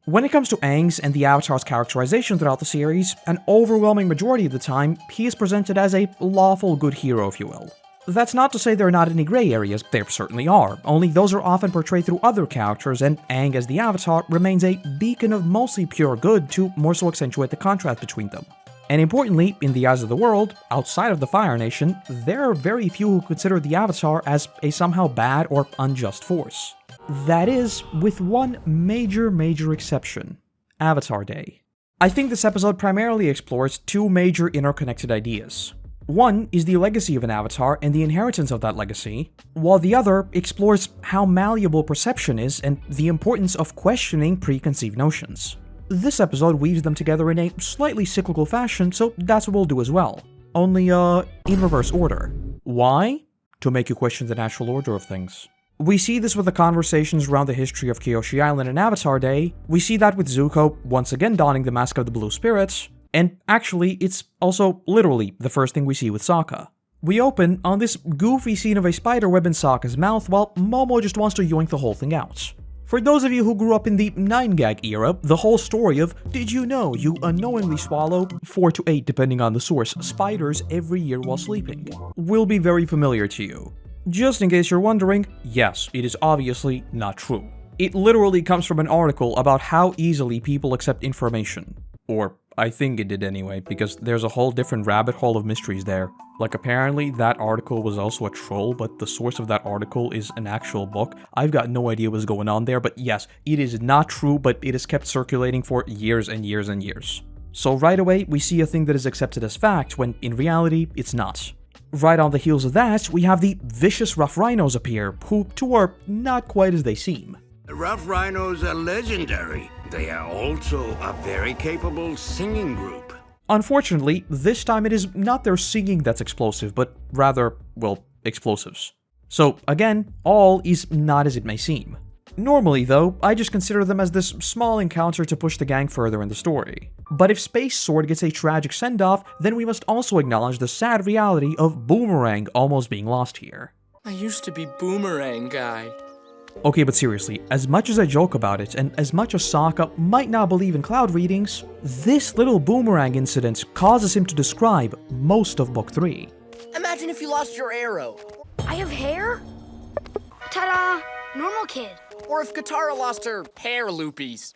When it comes to Aang's and the Avatar's characterization throughout the series, an overwhelming majority of the time, he is presented as a lawful good hero, if you will. That's not to say there are not any grey areas, there certainly are, only those are often portrayed through other characters, and Aang as the Avatar remains a beacon of mostly pure good to more so accentuate the contrast between them. And importantly, in the eyes of the world, outside of the Fire Nation, there are very few who consider the Avatar as a somehow bad or unjust force. That is, with one major exception: Avatar Day. I think this episode primarily explores two major interconnected ideas. One is the legacy of an avatar and the inheritance of that legacy, while the other explores how malleable perception is and the importance of questioning preconceived notions. This episode weaves them together in a slightly cyclical fashion, so that's what we'll do as well. Only, in reverse order. Why? To make you question the natural order of things. We see this with the conversations around the history of Kyoshi Island and Avatar Day, we see that with Zuko once again donning the mask of the Blue Spirits, and actually, it's also literally the first thing we see with Sokka. We open on this goofy scene of a spiderweb in Sokka's mouth while Momo just wants to yoink the whole thing out. For those of you who grew up in the 9-gag era, the whole story of "did you know you unknowingly swallow 4 to 8 depending on the source spiders every year while sleeping" will be very familiar to you. Just in case you're wondering, yes, it is obviously not true. It literally comes from an article about how easily people accept information. Or I think it did anyway, because there's a whole different rabbit hole of mysteries there. Like, apparently that article was also a troll, but the source of that article is an actual book. I've got no idea what's going on there, but yes, it is not true, but it is kept circulating for years and years and years. So right away, we see a thing that is accepted as fact, when in reality, it's not. Right on the heels of that, we have the vicious rough rhinos appear, who too are not quite as they seem. The rough rhinos are legendary. They are also a very capable singing group. Unfortunately, this time it is not their singing that's explosive, but rather, well, explosives. So again, all is not as it may seem. Normally though, I just consider them as this small encounter to push the gang further in the story. But if Space Sword gets a tragic send-off, then we must also acknowledge the sad reality of Boomerang almost being lost here. I used to be Boomerang guy. Okay, but seriously, as much as I joke about it, and as much as Sokka might not believe in cloud readings, this little Boomerang incident causes him to describe most of Book 3. Imagine if you lost your arrow. I have hair? Ta-da! Normal kid. Or if Katara lost her Hair loopies.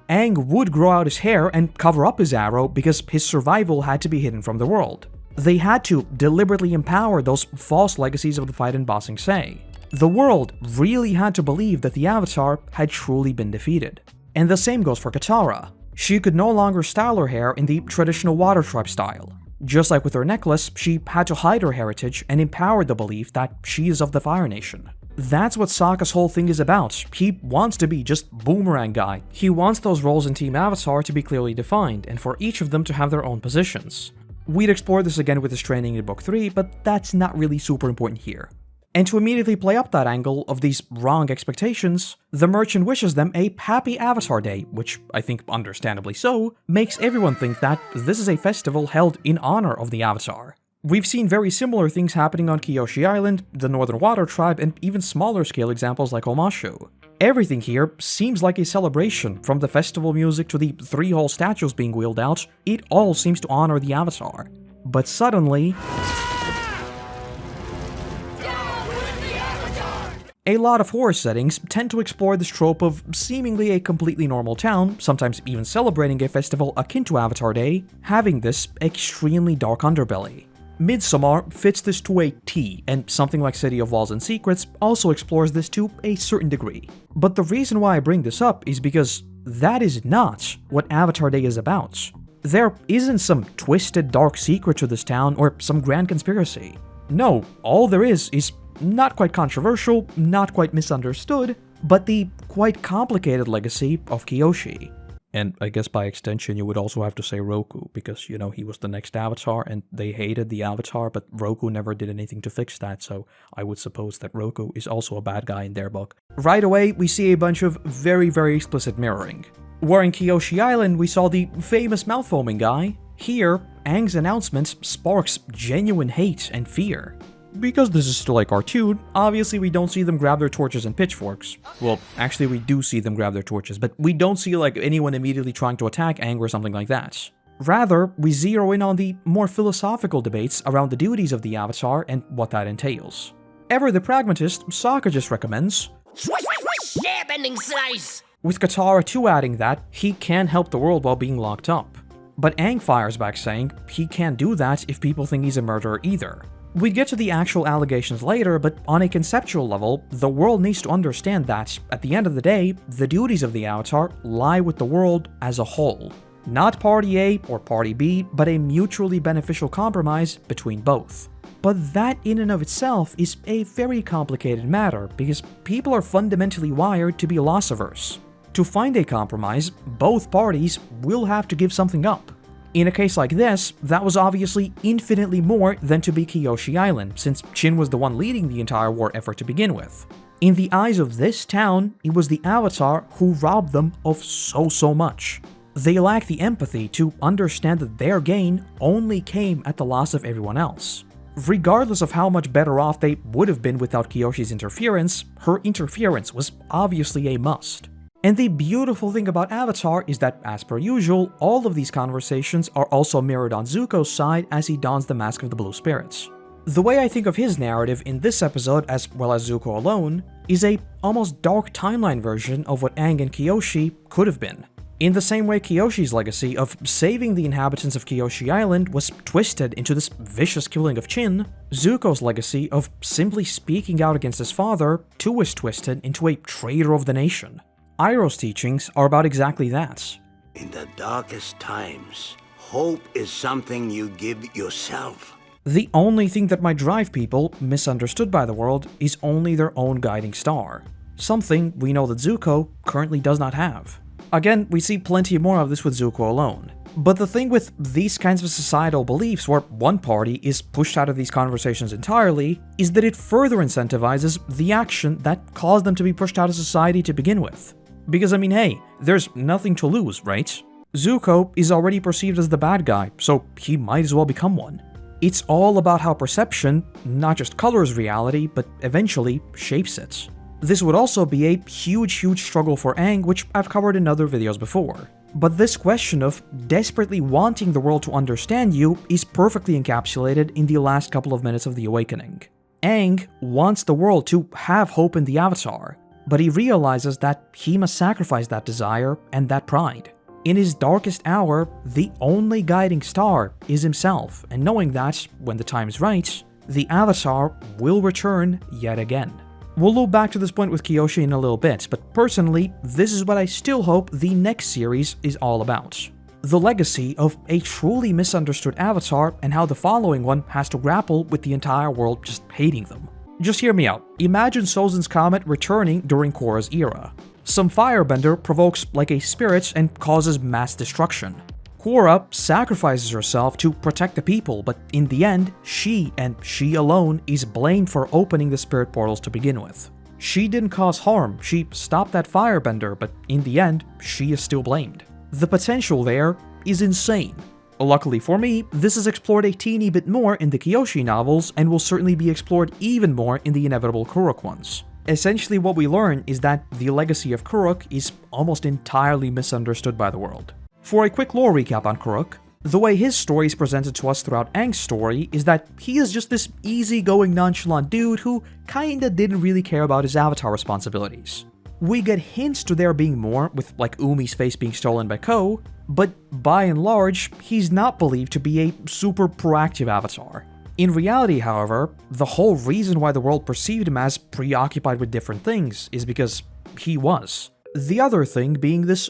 Aang would grow out his hair and cover up his arrow because his survival had to be hidden from the world. They had to deliberately empower those false legacies of the fight in Ba Sing Se. The world really had to believe that the Avatar had truly been defeated. And the same goes for Katara. She could no longer style her hair in the traditional Water Tribe style. Just like with her necklace, she had to hide her heritage and empower the belief that she is of the Fire Nation. That's what Sokka's whole thing is about. He wants to be just Boomerang guy. He wants those roles in Team Avatar to be clearly defined, and for each of them to have their own positions. We'd explore this again with his training in Book 3, but that's not really super important here. And to immediately play up that angle of these wrong expectations, the merchant wishes them a happy Avatar Day, which, I think understandably so, makes everyone think that this is a festival held in honor of the Avatar. We've seen very similar things happening on Kyoshi Island, the Northern Water Tribe, and even smaller scale examples like Omashu. Everything here seems like a celebration, from the festival music to the 3 whole statues being wheeled out, it all seems to honor the Avatar. But suddenly, a lot of horror settings tend to explore this trope of seemingly a completely normal town, sometimes even celebrating a festival akin to Avatar Day, having this extremely dark underbelly. Midsommar fits this to a T, and something like City of Walls and Secrets also explores this to a certain degree. But the reason why I bring this up is because that is not what Avatar Day is about. There isn't some twisted dark secret to this town or some grand conspiracy. No, all there is not quite controversial, not quite misunderstood, but the quite complicated legacy of Kyoshi. And I guess by extension you would also have to say Roku, because, you know, he was the next Avatar and they hated the Avatar, but Roku never did anything to fix that, so I would suppose that Roku is also a bad guy in their book. Right away, we see a bunch of very explicit mirroring. Where in Kyoshi Island we saw the famous mouth foaming guy, here, Aang's announcement sparks genuine hate and fear. Because this is still a cartoon, obviously we don't see them grab their torches and pitchforks. Well, actually we do see them grab their torches, but we don't see like anyone immediately trying to attack Aang or something like that. Rather, we zero in on the more philosophical debates around the duties of the Avatar and what that entails. Ever the pragmatist, Sokka just recommends, Swish, swish, swish! Yeah, bending slice! with Katara too adding that he can help the world while being locked up. But Aang fires back saying he can't do that if people think he's a murderer either. We'd get to the actual allegations later, but on a conceptual level, the world needs to understand that, at the end of the day, the duties of the Avatar lie with the world as a whole. Not Party A or Party B, but a mutually beneficial compromise between both. But that in and of itself is a very complicated matter, because people are fundamentally wired to be loss-averse. To find a compromise, both parties will have to give something up. In a case like this, that was obviously infinitely more than to be Kyoshi Island, since Shin was the one leading the entire war effort to begin with. In the eyes of this town, it was the Avatar who robbed them of so much. They lack the empathy to understand that their gain only came at the loss of everyone else. Regardless of how much better off they would have been without Kyoshi's interference, her interference was obviously a must. And the beautiful thing about Avatar is that, as per usual, all of these conversations are also mirrored on Zuko's side as he dons the Mask of the Blue Spirits. The way I think of his narrative in this episode, as well as Zuko alone, is a almost dark timeline version of what Aang and Kyoshi could have been. In the same way Kyoshi's legacy of saving the inhabitants of Kyoshi Island was twisted into this vicious killing of Chin, Zuko's legacy of simply speaking out against his father too was twisted into a traitor of the nation. Iroh's teachings are about exactly that. In the darkest times, hope is something you give yourself. The only thing that might drive people, misunderstood by the world, is only their own guiding star. Something we know that Zuko currently does not have. Again, we see plenty more of this with Zuko alone. But the thing with these kinds of societal beliefs where one party is pushed out of these conversations entirely is that it further incentivizes the action that caused them to be pushed out of society to begin with. Because I mean, hey, there's nothing to lose, right? Zuko is already perceived as the bad guy, so he might as well become one. It's all about how perception not just colors reality, but eventually shapes it. This would also be a huge struggle for Aang, which I've covered in other videos before. But this question of desperately wanting the world to understand you is perfectly encapsulated in the last couple of minutes of The Awakening. Aang wants the world to have hope in the Avatar, but he realizes that he must sacrifice that desire and that pride. In his darkest hour, the only guiding star is himself, and knowing that, when the time is right, the Avatar will return yet again. We'll loop back to this point with Kyoshi in a little bit, but personally, this is what I still hope the next series is all about. The legacy of a truly misunderstood Avatar and how the following one has to grapple with the entire world just hating them. Just hear me out. Imagine Sozin's comet returning during Korra's era. Some firebender provokes like a spirit and causes mass destruction. Korra sacrifices herself to protect the people, but in the end, she and she alone is blamed for opening the spirit portals to begin with. She didn't cause harm, she stopped that firebender, but in the end, she is still blamed. The potential there is insane. Luckily for me, this is explored a teeny bit more in the Kyoshi novels and will certainly be explored even more in the inevitable Kuruk ones. Essentially what we learn is that the legacy of Kuruk is almost entirely misunderstood by the world. For a quick lore recap on Kuruk, the way his story is presented to us throughout Aang's story is that he is just this easygoing, nonchalant dude who kinda didn't really care about his Avatar responsibilities. We get hints to there being more, with like Umi's face being stolen by Ko, but by and large, he's not believed to be a super proactive Avatar. In reality, however, the whole reason why the world perceived him as preoccupied with different things is because he was. The other thing being this,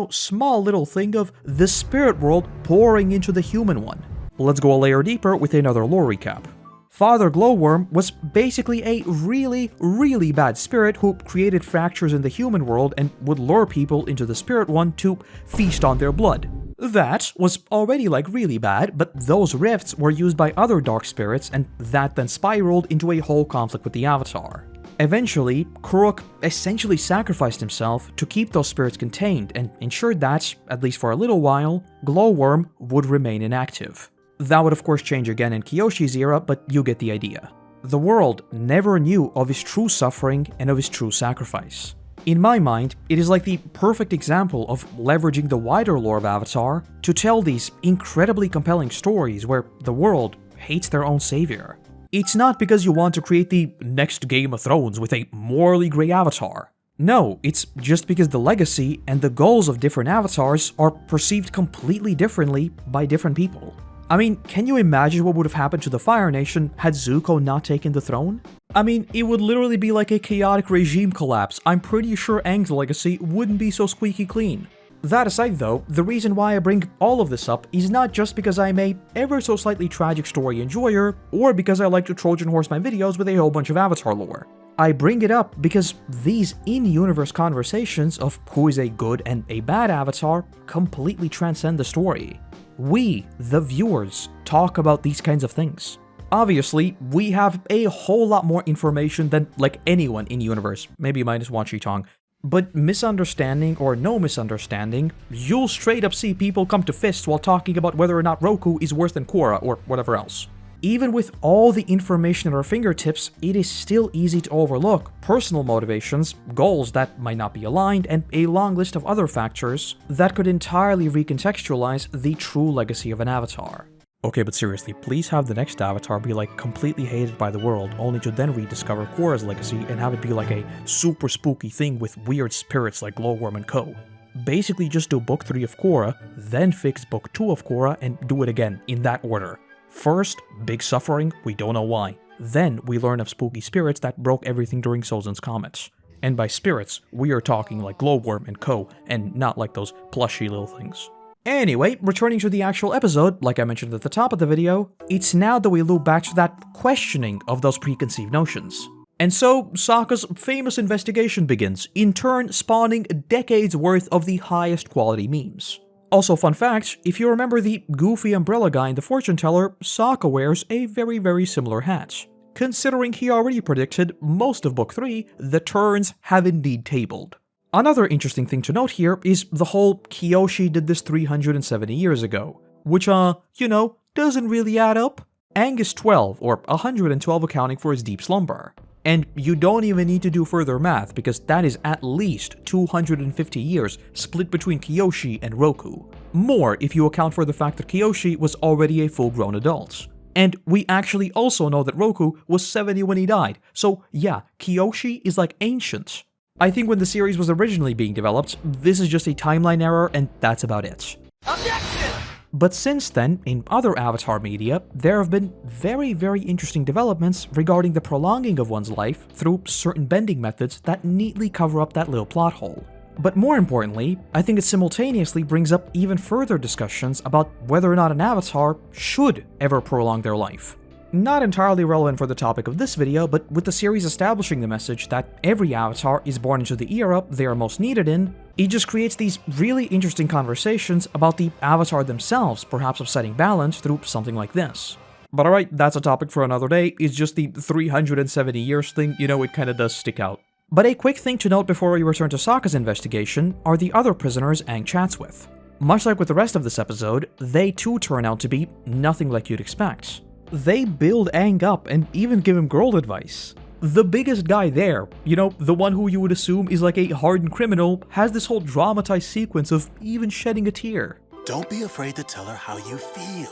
small little thing of the spirit world pouring into the human one. Let's go a layer deeper with another lore recap. Father Glowworm was basically a really bad spirit who created fractures in the human world and would lure people into the spirit one to feast on their blood. That was already really bad, but those rifts were used by other dark spirits and that then spiraled into a whole conflict with the Avatar. Eventually, Kuruk essentially sacrificed himself to keep those spirits contained and ensured that, at least for a little while, Glowworm would remain inactive. That would of course change again in Kyoshi's era, but you get the idea. The world never knew of his true suffering and of his true sacrifice. In my mind, it is like the perfect example of leveraging the wider lore of Avatar to tell these incredibly compelling stories where the world hates their own savior. It's not because you want to create the next Game of Thrones with a morally grey avatar. No, it's just because the legacy and the goals of different avatars are perceived completely differently by different people. I mean, can you imagine what would have happened to the Fire Nation had Zuko not taken the throne? I mean, it would literally be like a chaotic regime collapse. I'm pretty sure Aang's legacy wouldn't be so squeaky clean. That aside though, the reason why I bring all of this up is not just because I'm a ever so slightly tragic story enjoyer, or because I like to Trojan horse my videos with a whole bunch of Avatar lore. I bring it up because these in-universe conversations of who is a good and a bad Avatar completely transcend the story. We, the viewers, talk about these kinds of things. Obviously, we have a whole lot more information than like anyone in-universe, maybe minus Wan Shi Tong. But misunderstanding or no misunderstanding, you'll straight up see people come to fists while talking about whether or not Roku is worse than Korra or whatever else. Even with all the information at our fingertips, it is still easy to overlook personal motivations, goals that might not be aligned, and a long list of other factors that could entirely recontextualize the true legacy of an avatar. Okay, but seriously, please have the next avatar be like completely hated by the world, only to then rediscover Korra's legacy and have it be like a super spooky thing with weird spirits like Glowworm and co. Basically just do book 3 of Korra, then fix book 2 of Korra and do it again, in that order. First, big suffering, we don't know why. Then we learn of spooky spirits that broke everything during Sozin's comments. And by spirits, we are talking like Glowworm and co, and not like those plushy little things. Anyway, returning to the actual episode, like I mentioned at the top of the video, it's now that we loop back to that questioning of those preconceived notions. And so, Sokka's famous investigation begins, in turn spawning decades worth of the highest quality memes. Also, fun fact, if you remember the goofy umbrella guy in The Fortune Teller, Sokka wears a very similar hat. Considering he already predicted most of book 3, the turns have indeed tabled. Another interesting thing to note here is the whole Kyoshi did this 370 years ago, which, doesn't really add up. Aang is 12, or 112 accounting for his deep slumber. And you don't even need to do further math, because that is at least 250 years split between Kyoshi and Roku. More if you account for the fact that Kyoshi was already a full-grown adult. And we actually also know that Roku was 70 when he died, so yeah, Kyoshi is like ancient. I think when the series was originally being developed, this is just a timeline error and that's about it. Objection! But since then, in other Avatar media, there have been very interesting developments regarding the prolonging of one's life through certain bending methods that neatly cover up that little plot hole. But more importantly, I think it simultaneously brings up even further discussions about whether or not an Avatar should ever prolong their life. Not entirely relevant for the topic of this video, but with the series establishing the message that every Avatar is born into the era they are most needed in, it just creates these really interesting conversations about the Avatar themselves perhaps upsetting balance through something like this. But alright, that's a topic for another day. It's just the 370 years thing, it kinda does stick out. But a quick thing to note before we return to Sokka's investigation are the other prisoners Aang chats with. Much like with the rest of this episode, they too turn out to be nothing like you'd expect. They build Aang up and even give him girl advice. The biggest guy there, the one who you would assume is like a hardened criminal, has this whole dramatized sequence of even shedding a tear. Don't be afraid to tell her how you feel.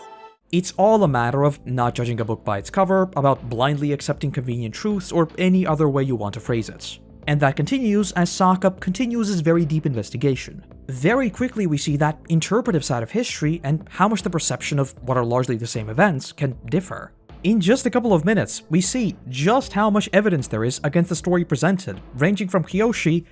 It's all a matter of not judging a book by its cover, about blindly accepting convenient truths, or any other way you want to phrase it. And that continues as Sokka continues his very deep investigation. Very quickly we see that interpretive side of history and how much the perception of what are largely the same events can differ. In just a couple of minutes, we see just how much evidence there is against the story presented, ranging from Kyoshi,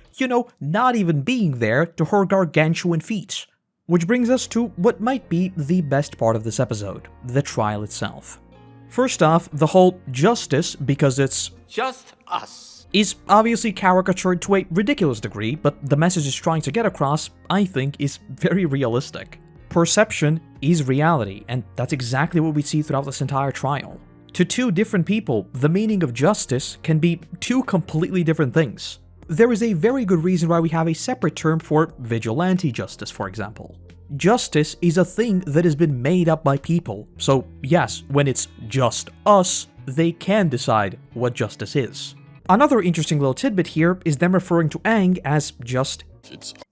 not even being there, to her gargantuan feat. Which brings us to what might be the best part of this episode, the trial itself. First off, the whole justice, because it's Just us. Is obviously caricatured to a ridiculous degree, but the message it's trying to get across, I think, is very realistic. Perception is reality, and that's exactly what we see throughout this entire trial. To two different people, the meaning of justice can be two completely different things. There is a very good reason why we have a separate term for vigilante justice, for example. Justice is a thing that has been made up by people, so yes, when it's just us, they can decide what justice is. Another interesting little tidbit here is them referring to Aang as just.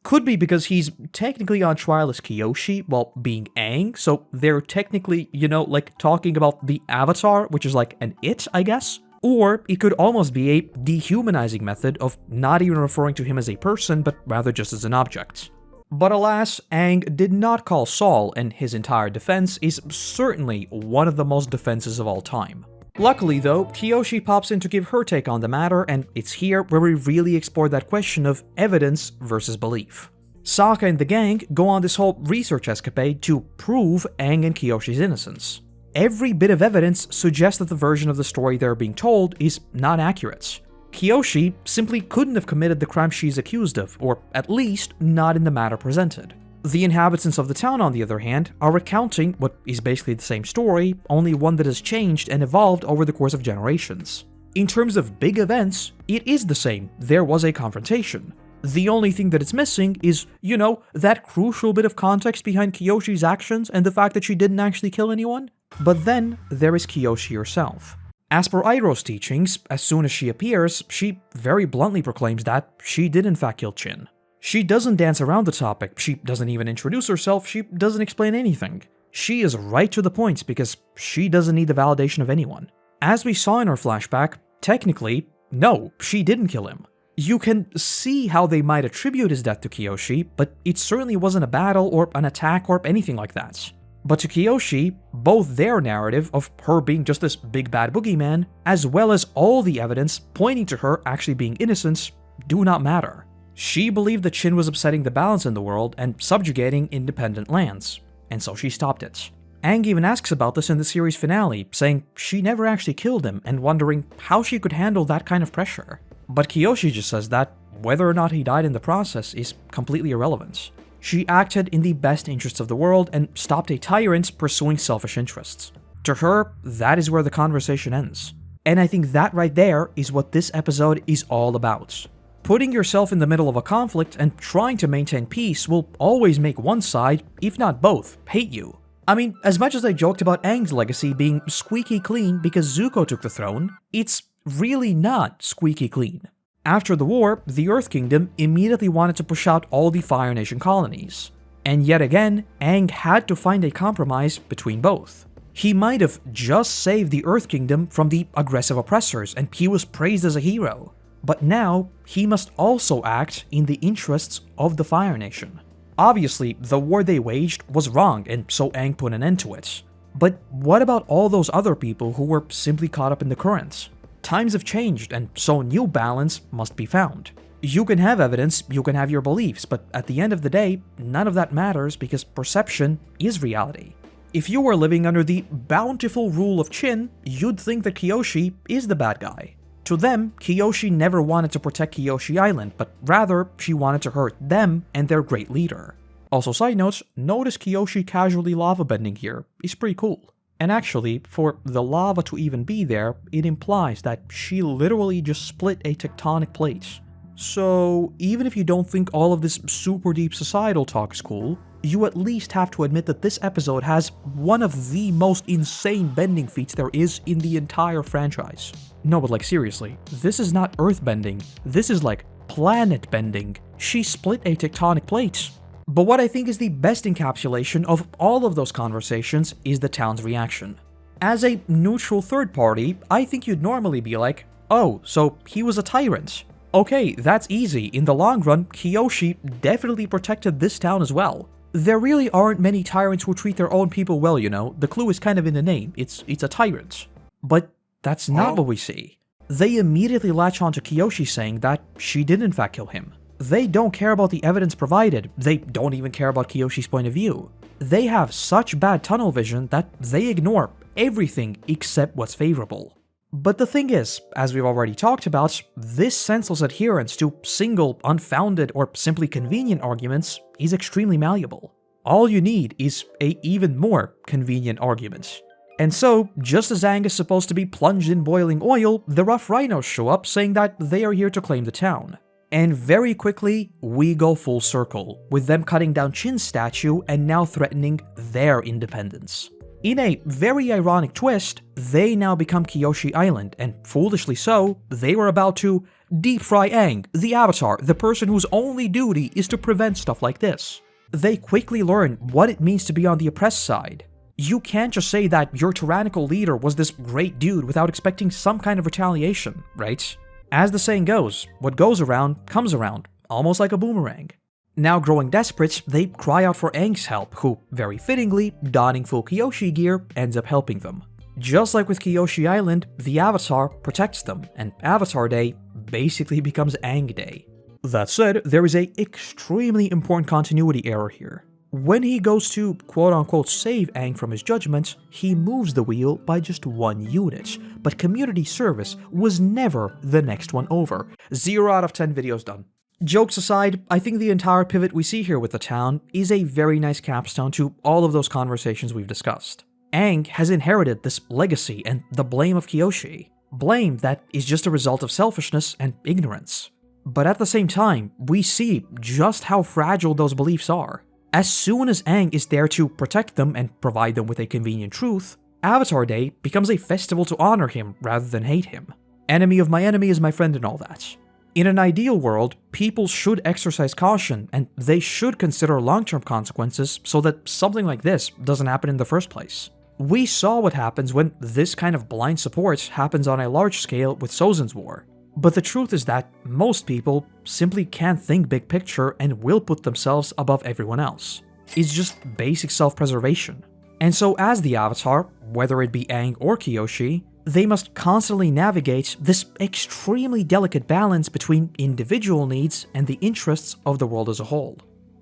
Could be because he's technically on trial as Kyoshi while being Aang, so they're technically, like talking about the Avatar, which is like an it, I guess? Or it could almost be a dehumanizing method of not even referring to him as a person, but rather just as an object. But alas, Aang did not call Saul, and his entire defense is certainly one of the most defenses of all time. Luckily though, Kyoshi pops in to give her take on the matter, and it's here where we really explore that question of evidence versus belief. Sokka and the gang go on this whole research escapade to prove Aang and Kyoshi's innocence. Every bit of evidence suggests that the version of the story they're being told is not accurate. Kyoshi simply couldn't have committed the crime she's accused of, or at least not in the manner presented. The inhabitants of the town, on the other hand, are recounting what is basically the same story, only one that has changed and evolved over the course of generations. In terms of big events, it is the same. There was a confrontation. The only thing that it's missing is, that crucial bit of context behind Kyoshi's actions and the fact that she didn't actually kill anyone. But then there is Kyoshi herself. As per Iroh's teachings, as soon as she appears, she very bluntly proclaims that she did in fact kill Chin. She doesn't dance around the topic, she doesn't even introduce herself, she doesn't explain anything. She is right to the point because she doesn't need the validation of anyone. As we saw in her flashback, technically, no, she didn't kill him. You can see how they might attribute his death to Kyoshi, but it certainly wasn't a battle or an attack or anything like that. But to Kyoshi, both their narrative of her being just this big bad boogeyman, as well as all the evidence pointing to her actually being innocent, do not matter. She believed that Chin was upsetting the balance in the world and subjugating independent lands, and so she stopped it. Aang even asks about this in the series finale, saying she never actually killed him and wondering how she could handle that kind of pressure. But Kyoshi just says that whether or not he died in the process is completely irrelevant. She acted in the best interests of the world and stopped a tyrant pursuing selfish interests. To her, that is where the conversation ends. And I think that right there is what this episode is all about. Putting yourself in the middle of a conflict and trying to maintain peace will always make one side, if not both, hate you. I mean, as much as I joked about Aang's legacy being squeaky clean because Zuko took the throne, it's really not squeaky clean. After the war, the Earth Kingdom immediately wanted to push out all the Fire Nation colonies. And yet again, Aang had to find a compromise between both. He might have just saved the Earth Kingdom from the aggressive oppressors and he was praised as a hero. But now, he must also act in the interests of the Fire Nation. Obviously, the war they waged was wrong and so Aang put an end to it. But what about all those other people who were simply caught up in the currents? Times have changed, and so new balance must be found. You can have evidence, you can have your beliefs, but at the end of the day, none of that matters because perception is reality. If you were living under the bountiful rule of Chin, you'd think that Kyoshi is the bad guy. To them, Kyoshi never wanted to protect Kyoshi Island, but rather, she wanted to hurt them and their great leader. Also, side notes, notice Kyoshi casually lava bending here is pretty cool. And actually, for the lava to even be there, it implies that she literally just split a tectonic plate. So, even if you don't think all of this super deep societal talk is cool, you at least have to admit that this episode has one of the most insane bending feats there is in the entire franchise. No, but like seriously, this is not earth bending, this is like planet bending. She split a tectonic plate. But what I think is the best encapsulation of all of those conversations is the town's reaction. As a neutral third party, I think you'd normally be like, oh, so he was a tyrant. Okay, that's easy. In the long run, Kyoshi definitely protected this town as well. There really aren't many tyrants who treat their own people well, The clue is kind of in the name. It's a tyrant. But that's not what we see. They immediately latch on to Kyoshi saying that she did in fact kill him. They don't care about the evidence provided, they don't even care about Kyoshi's point of view. They have such bad tunnel vision that they ignore everything except what's favorable. But the thing is, as we've already talked about, this senseless adherence to single, unfounded, or simply convenient arguments is extremely malleable. All you need is a even more convenient argument. And so, just as Aang is supposed to be plunged in boiling oil, the Rough Rhinos show up saying that they are here to claim the town. And very quickly, we go full circle, with them cutting down Chin's statue and now threatening their independence. In a very ironic twist, they now become Kyoshi Island, and foolishly so, they were about to deep fry Aang, the Avatar, the person whose only duty is to prevent stuff like this. They quickly learn what it means to be on the oppressed side. You can't just say that your tyrannical leader was this great dude without expecting some kind of retaliation, right? As the saying goes, what goes around comes around, almost like a boomerang. Now growing desperate, they cry out for Aang's help, who, very fittingly, donning full Kyoshi gear, ends up helping them. Just like with Kyoshi Island, the Avatar protects them, and Avatar Day basically becomes Aang Day. That said, there is a extremely important continuity error here. When he goes to quote-unquote save Aang from his judgment, he moves the wheel by just 1 unit, but community service was never the next one over. 0 out of 10 videos done. Jokes aside, I think the entire pivot we see here with the town is a very nice capstone to all of those conversations we've discussed. Aang has inherited this legacy and the blame of Kyoshi. Blame that is just a result of selfishness and ignorance. But at the same time, we see just how fragile those beliefs are. As soon as Aang is there to protect them and provide them with a convenient truth, Avatar Day becomes a festival to honor him rather than hate him. Enemy of my enemy is my friend and all that. In an ideal world, people should exercise caution and they should consider long-term consequences so that something like this doesn't happen in the first place. We saw what happens when this kind of blind support happens on a large scale with Sozin's War. But the truth is that most people simply can't think big picture and will put themselves above everyone else. It's just basic self-preservation. And so as the Avatar, whether it be Aang or Kyoshi, they must constantly navigate this extremely delicate balance between individual needs and the interests of the world as a whole.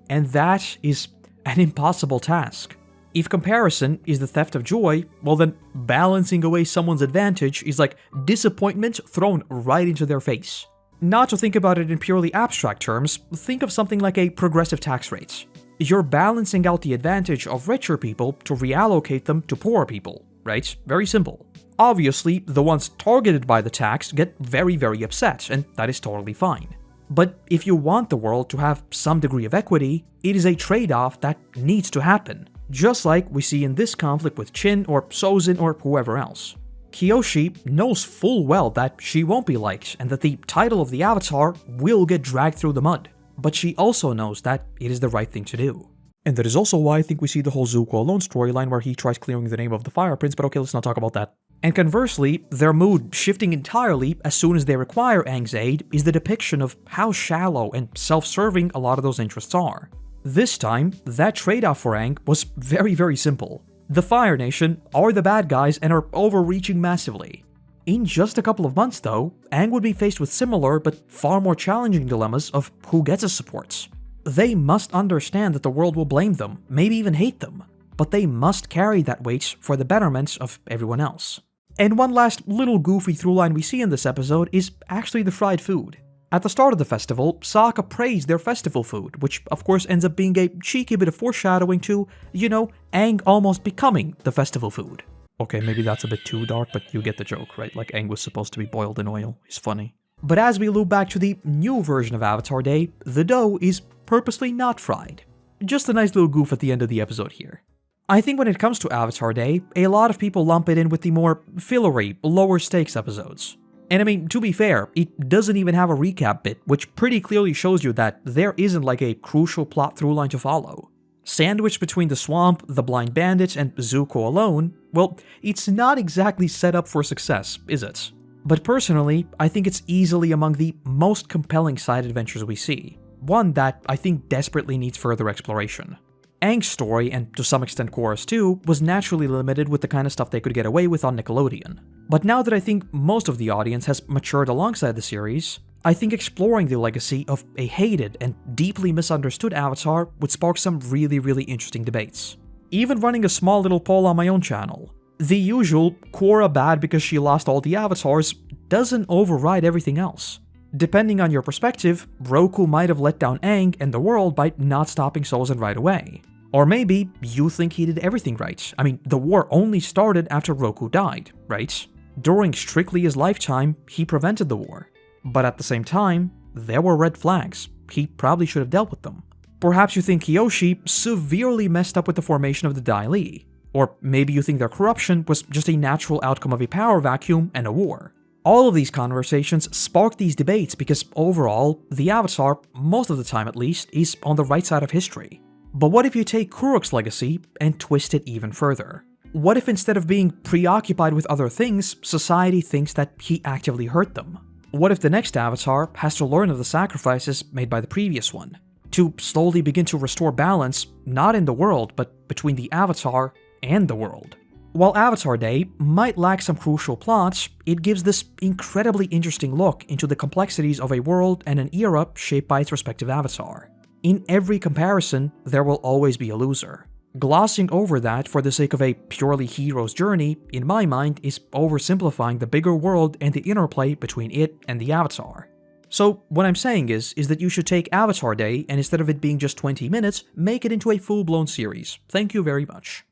And that is an impossible task. If comparison is the theft of joy, well then balancing away someone's advantage is like disappointment thrown right into their face. Not to think about it in purely abstract terms, think of something like a progressive tax rate. You're balancing out the advantage of richer people to reallocate them to poorer people, right? Very simple. Obviously, the ones targeted by the tax get very upset, and that is totally fine. But if you want the world to have some degree of equity, it is a trade-off that needs to happen, just like we see in this conflict with Chin or Sozin or whoever else. Kyoshi knows full well that she won't be liked and that the title of the Avatar will get dragged through the mud, but she also knows that it is the right thing to do. And that is also why I think we see the whole Zuko alone storyline where he tries clearing the name of the Fire Prince, but okay, let's not talk about that. And conversely, their mood shifting entirely as soon as they require Aang's aid is the depiction of how shallow and self-serving a lot of those interests are. This time, that trade-off for Aang was very simple. The Fire Nation are the bad guys and are overreaching massively. In just a couple of months though, Aang would be faced with similar but far more challenging dilemmas of who gets his supports. They must understand that the world will blame them, maybe even hate them, but they must carry that weight for the betterment of everyone else. And one last little goofy throughline we see in this episode is actually the fried food. At the start of the festival, Sokka praised their festival food, which of course ends up being a cheeky bit of foreshadowing to, Aang almost becoming the festival food. Okay, maybe that's a bit too dark, but you get the joke, right? Like Aang was supposed to be boiled in oil. He's funny. But as we loop back to the new version of Avatar Day, the dough is purposely not fried. Just a nice little goof at the end of the episode here. I think when it comes to Avatar Day, a lot of people lump it in with the more fillery, lower stakes episodes. And I mean, to be fair, it doesn't even have a recap bit, which pretty clearly shows you that there isn't like a crucial plot throughline to follow. Sandwiched between the swamp, the blind bandit, and Zuko alone, well, it's not exactly set up for success, is it? But personally, I think it's easily among the most compelling side adventures we see. One that I think desperately needs further exploration. Aang's story, and to some extent Korra's too, was naturally limited with the kind of stuff they could get away with on Nickelodeon. But now that I think most of the audience has matured alongside the series, I think exploring the legacy of a hated and deeply misunderstood Avatar would spark some really interesting debates. Even running a small little poll on my own channel. The usual Korra bad because she lost all the avatars doesn't override everything else. Depending on your perspective, Roku might have let down Aang and the world by not stopping Sozin right away. Or maybe you think he did everything right. I mean, the war only started after Roku died, right? During strictly his lifetime, he prevented the war. But at the same time, there were red flags. He probably should have dealt with them. Perhaps you think Kyoshi severely messed up with the formation of the Dai Li. Or maybe you think their corruption was just a natural outcome of a power vacuum and a war. All of these conversations spark these debates because overall, the Avatar, most of the time at least, is on the right side of history. But what if you take Kuruk's legacy and twist it even further? What if instead of being preoccupied with other things, society thinks that he actively hurt them? What if the next Avatar has to learn of the sacrifices made by the previous one? To slowly begin to restore balance, not in the world, but between the Avatar and the world. While Avatar Day might lack some crucial plots, it gives this incredibly interesting look into the complexities of a world and an era shaped by its respective avatar. In every comparison, there will always be a loser. Glossing over that for the sake of a purely hero's journey, in my mind, is oversimplifying the bigger world and the interplay between it and the Avatar. So what I'm saying is that you should take Avatar Day and instead of it being just 20 minutes, make it into a full-blown series. Thank you very much.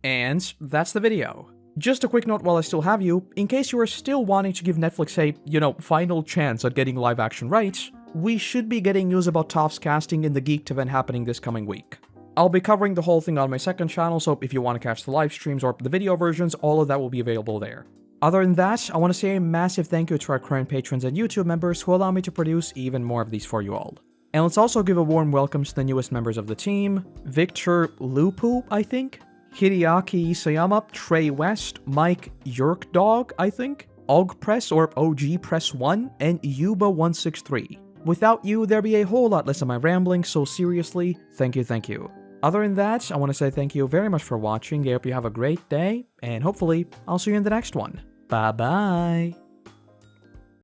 And that's the video. Just a quick note while I still have you, in case you are still wanting to give Netflix a, final chance at getting live action rights, we should be getting news about Toph's casting in the Geeked event happening this coming week. I'll be covering the whole thing on my second channel, so if you want to catch the live streams or the video versions, all of that will be available there. Other than that, I want to say a massive thank you to our current patrons and YouTube members who allow me to produce even more of these for you all. And let's also give a warm welcome to the newest members of the team, Victor Lupu, I think, Hideaki Isayama, Trey West, Mike Yerkdog, I think, Ogpress or OG Press 1, and Yuba163. Without you, there'd be a whole lot less of my rambling, so seriously, thank you. Other than that, I want to say thank you very much for watching, I hope you have a great day, and hopefully, I'll see you in the next one. Bye bye!